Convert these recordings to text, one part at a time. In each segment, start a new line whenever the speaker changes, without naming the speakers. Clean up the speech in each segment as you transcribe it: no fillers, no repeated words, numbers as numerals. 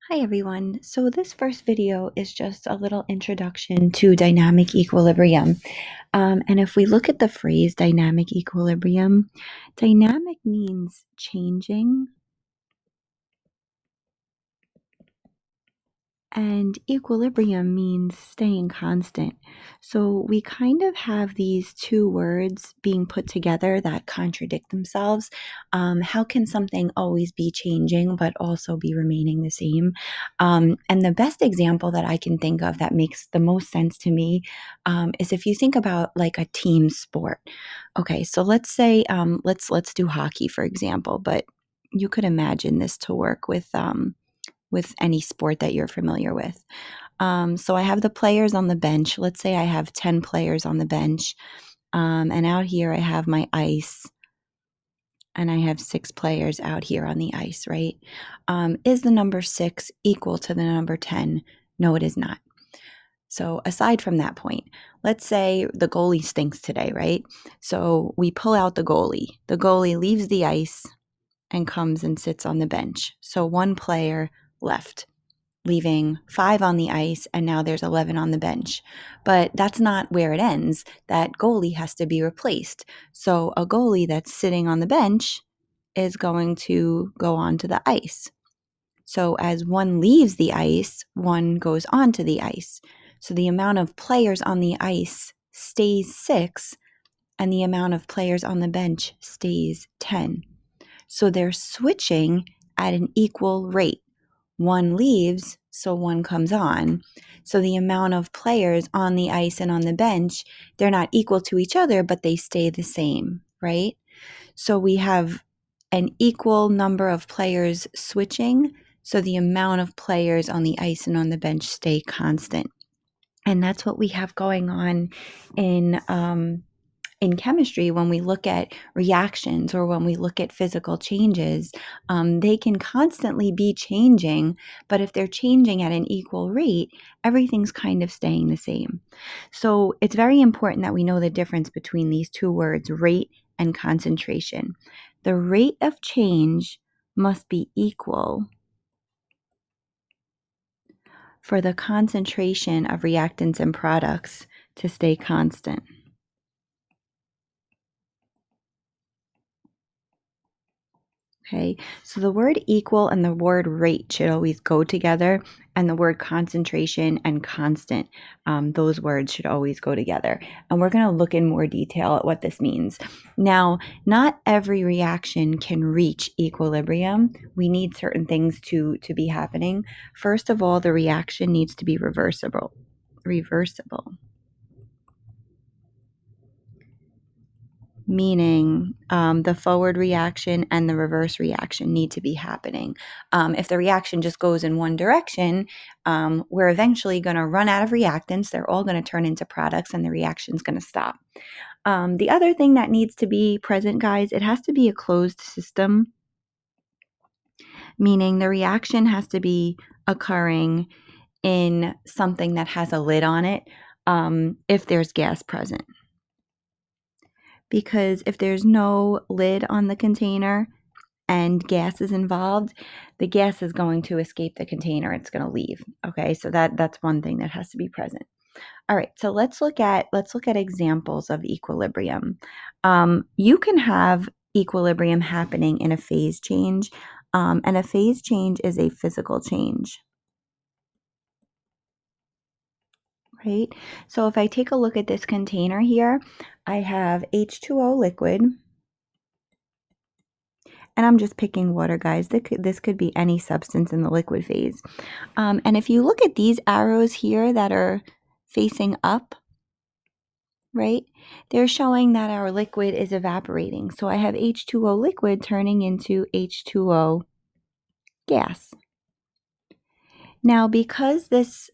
Hi everyone. So this first video is just a little introduction to dynamic equilibrium. And if we look at the phrase dynamic equilibrium, dynamic means changing and equilibrium means staying constant. So we kind of have these two words being put together that contradict themselves. How can something always be changing but also be remaining the same? And the best example that I can think of that makes the most sense to me is if you think about like a team sport. Okay, so let's say let's do hockey for example, but you could imagine this to work with any sport that you're familiar with. So I have the players on the bench. Let's say I have 10 players on the bench. And out here I have my ice, and I have 6 players out here on the ice, right? Is the number 6 equal to the number 10? No, it is not. So aside from that point, let's say the goalie stinks today, right? So we pull out the goalie. The goalie leaves the ice and comes and sits on the bench. So one player left, leaving 5 on the ice, and now there's 11 on the bench. But that's not where it ends. That goalie has to be replaced. So a goalie that's sitting on the bench is going to go onto the ice. So as one leaves the ice, one goes onto the ice. So the amount of players on the ice stays 6, and the amount of players on the bench stays 10. So they're switching at an equal rate. One leaves, so one comes on. So the amount of players on the ice and on the bench, they're not equal to each other, but they stay the same, right? So we have an equal number of players switching, so the amount of players on the ice and on the bench stay constant. And that's what we have going on in chemistry. When we look at reactions or when we look at physical changes, they can constantly be changing, but if they're changing at an equal rate, everything's kind of staying the same. So it's very important that we know the difference between these two words, rate and concentration. The rate of change must be equal for the concentration of reactants and products to stay constant. Okay, so the word equal and the word rate should always go together, and the word concentration and constant, those words should always go together. And we're going to look in more detail at what this means. Now, not every reaction can reach equilibrium. We need certain things to be happening. First of all, the reaction needs to be reversible. Meaning the forward reaction and the reverse reaction need to be happening. If the reaction just goes in one direction, we're eventually going to run out of reactants. They're all going to turn into products and the reaction's going to stop. The other thing that needs to be present, guys, it has to be a closed system, meaning the reaction has to be occurring in something that has a lid on it if there's gas present. Because if there's no lid on the container and gas is involved, the gas is going to escape the container. It's going to leave. Okay, so that's one thing that has to be present. All right, so let's look at examples of equilibrium. You can have equilibrium happening in a phase change, and a phase change is a physical change. Right? So if I take a look at this container here, I have H2O liquid. And I'm just picking water, guys. This could be any substance in the liquid phase. And if you look at these arrows here that are facing up, right, they're showing that our liquid is evaporating. So I have H2O liquid turning into H2O gas. Now, because this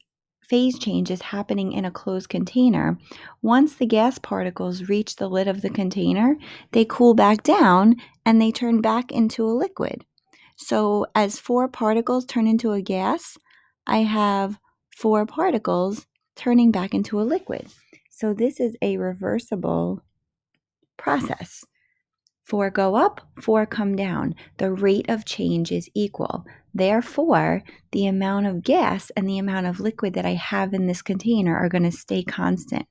phase change is happening in a closed container, once the gas particles reach the lid of the container, they cool back down and they turn back into a liquid. So as 4 particles turn into a gas, I have 4 particles turning back into a liquid. So this is a reversible process. 4 go up, 4 come down. The rate of change is equal. Therefore, the amount of gas and the amount of liquid that I have in this container are going to stay constant.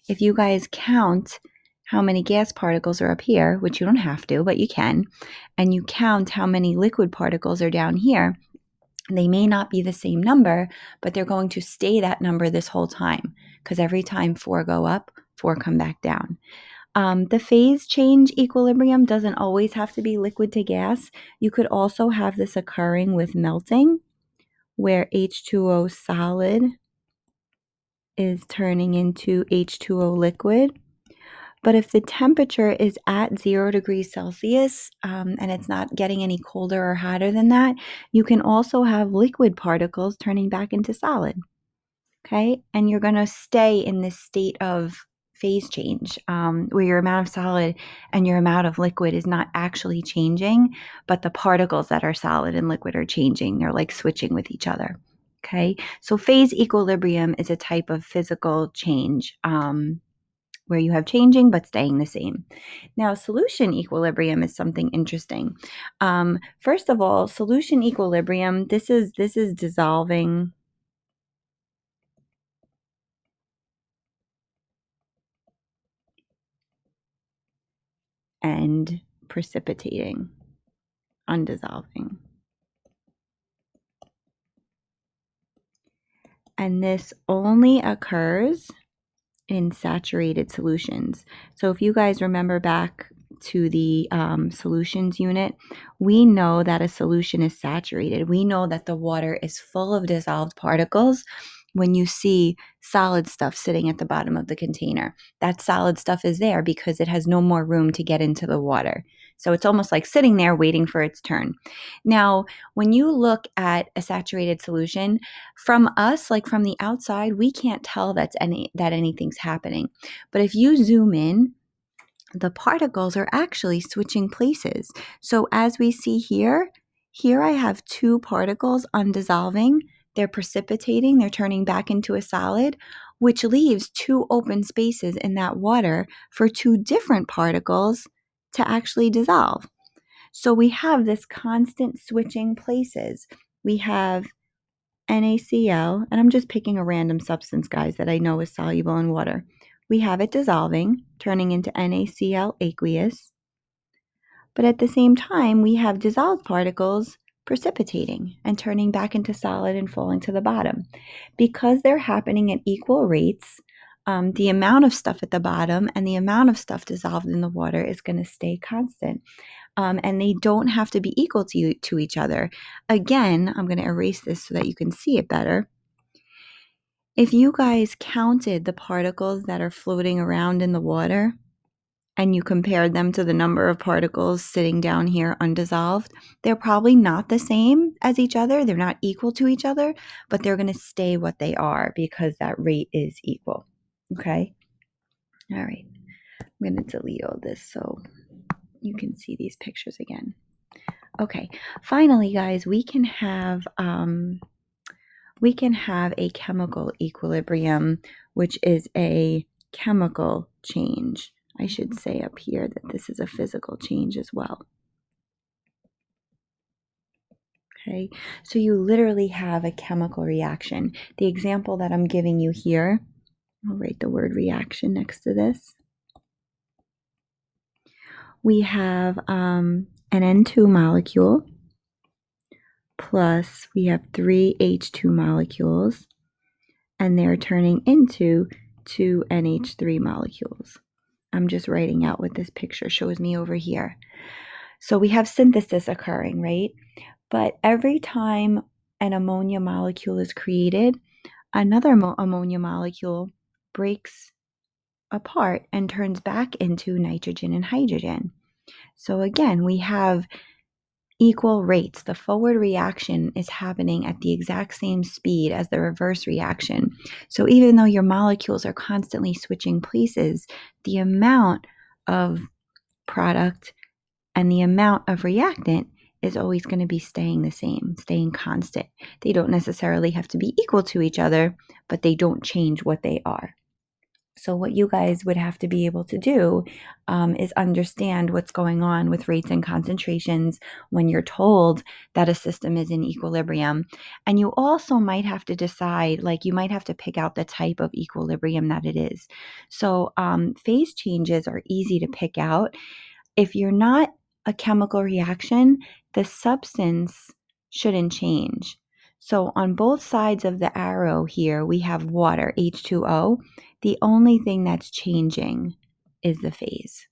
If you guys count how many gas particles are up here, which you don't have to, but you can, and you count how many liquid particles are down here, they may not be the same number, but they're going to stay that number this whole time, because every time 4 go up, 4 come back down. The phase change equilibrium doesn't always have to be liquid to gas. You could also have this occurring with melting, where H2O solid is turning into H2O liquid. But if the temperature is at 0 degrees Celsius and it's not getting any colder or hotter than that, you can also have liquid particles turning back into solid. Okay, and you're going to stay in this state of phase change where your amount of solid and your amount of liquid is not actually changing, but the particles that are solid and liquid are changing. They're like switching with each other. Okay, so phase equilibrium is a type of physical change where you have changing but staying the same. Now, solution equilibrium is something interesting. First of all, solution equilibrium, this is dissolving and precipitating, undissolving. And this only occurs in saturated solutions. So if you guys remember back to the solutions unit, we know that a solution is saturated. We know that the water is full of dissolved particles when you see solid stuff sitting at the bottom of the container. That solid stuff is there because it has no more room to get into the water. So it's almost like sitting there waiting for its turn. Now, when you look at a saturated solution, from us, like from the outside, we can't tell that anything's happening. But if you zoom in, the particles are actually switching places. So as we see here I have 2 particles undissolving. They're precipitating, they're turning back into a solid, which leaves 2 open spaces in that water for 2 different particles to actually dissolve. So we have this constant switching places. We have NaCl, and I'm just picking a random substance, guys, that I know is soluble in water. We have it dissolving, turning into NaCl aqueous. But at the same time, we have dissolved particles precipitating and turning back into solid and falling to the bottom. Because they're happening at equal rates, the amount of stuff at the bottom and the amount of stuff dissolved in the water is going to stay constant. And they don't have to be equal to each other. Again, I'm going to erase this so that you can see it better. If you guys counted the particles that are floating around in the water and you compared them to the number of particles sitting down here undissolved, they're probably not the same as each other. They're not equal to each other, but they're going to stay what they are because that rate is equal. Okay? All right. I'm going to delete all this so you can see these pictures again. Okay, finally, guys, we can have a chemical equilibrium, which is a chemical change. I should say up here that this is a physical change as well. Okay, so you literally have a chemical reaction. The example that I'm giving you here, I'll write the word reaction next to this. We have an N2 molecule, plus we have 3 H2 molecules, and they're turning into 2 NH3 molecules. I'm just writing out what this picture shows me over here. So we have synthesis occurring, right? But every time an ammonia molecule is created, another ammonia molecule breaks apart and turns back into nitrogen and hydrogen. So again, we have equal rates. The forward reaction is happening at the exact same speed as the reverse reaction. So even though your molecules are constantly switching places, the amount of product and the amount of reactant is always going to be staying the same, staying constant. They don't necessarily have to be equal to each other, but they don't change what they are. So what you guys would have to be able to do is understand what's going on with rates and concentrations when you're told that a system is in equilibrium. And you also might have to decide, like you might have to pick out the type of equilibrium that it is. So phase changes are easy to pick out. If you're not a chemical reaction, the substance shouldn't change. So on both sides of the arrow here, we have water, H2O. The only thing that's changing is the phase.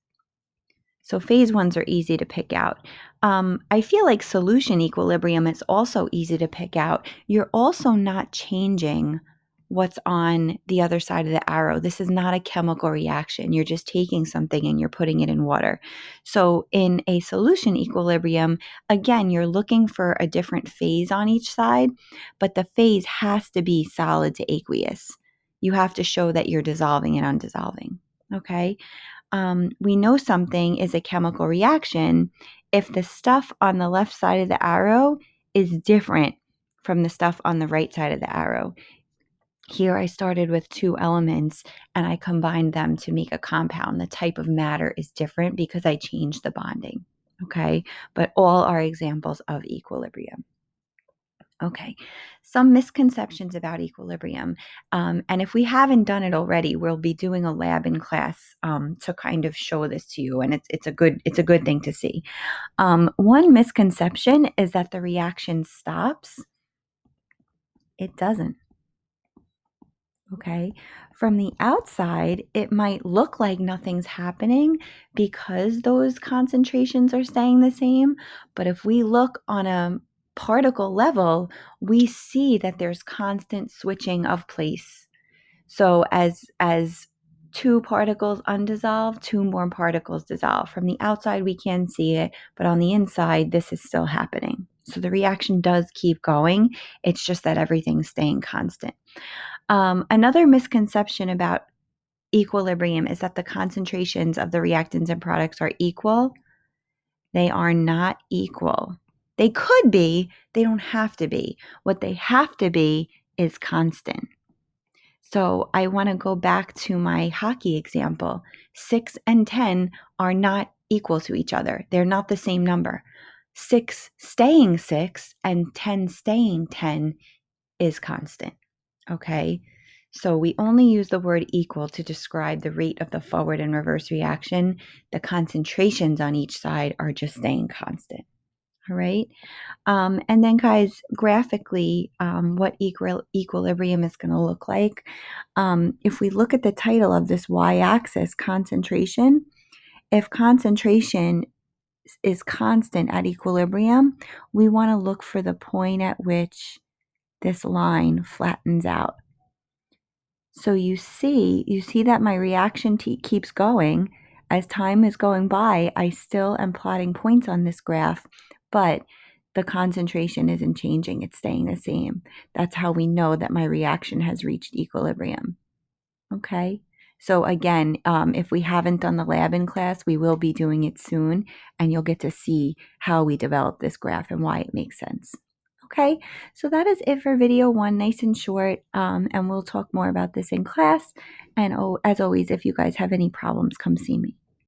So phase ones are easy to pick out. I feel like solution equilibrium is also easy to pick out. You're also not changing what's on the other side of the arrow. This is not a chemical reaction. You're just taking something and you're putting it in water. So in a solution equilibrium, again, you're looking for a different phase on each side, but the phase has to be solid to aqueous. You have to show that you're dissolving and undissolving. Okay? We know something is a chemical reaction if the stuff on the left side of the arrow is different from the stuff on the right side of the arrow. Here I started with two elements and I combined them to make a compound. The type of matter is different because I changed the bonding. Okay, but all are examples of equilibrium. Okay, some misconceptions about equilibrium. And if we haven't done it already, we'll be doing a lab in class to kind of show this to you, and it's a good thing to see. One misconception is that the reaction stops. It doesn't. Okay. From the outside, it might look like nothing's happening because those concentrations are staying the same. But if we look on a particle level, we see that there's constant switching of place. So as two particles undissolve, two more particles dissolve. From the outside, we can see it, but on the inside, this is still happening. So the reaction does keep going. It's just that everything's staying constant. Another misconception about equilibrium is that the concentrations of the reactants and products are equal. They are not equal. They could be, they don't have to be. What they have to be is constant. So I want to go back to my hockey example. 6 and 10 are not equal to each other. They're not the same number. 6 staying 6 and 10 staying 10 is constant. Okay, so we only use the word equal to describe the rate of the forward and reverse reaction. The concentrations on each side are just staying constant. All right, and then guys, graphically, what equilibrium is going to look like. If we look at the title of this y-axis, concentration, if concentration is constant at equilibrium, we want to look for the point at which this line flattens out. So you see that my reaction keeps going. As time is going by, I still am plotting points on this graph, but the concentration isn't changing. It's staying the same. That's how we know that my reaction has reached equilibrium. Okay. So again, if we haven't done the lab in class, we will be doing it soon, and you'll get to see how we develop this graph and why it makes sense. Okay, so that is it for video one, nice and short, and we'll talk more about this in class. And as always, if you guys have any problems, come see me.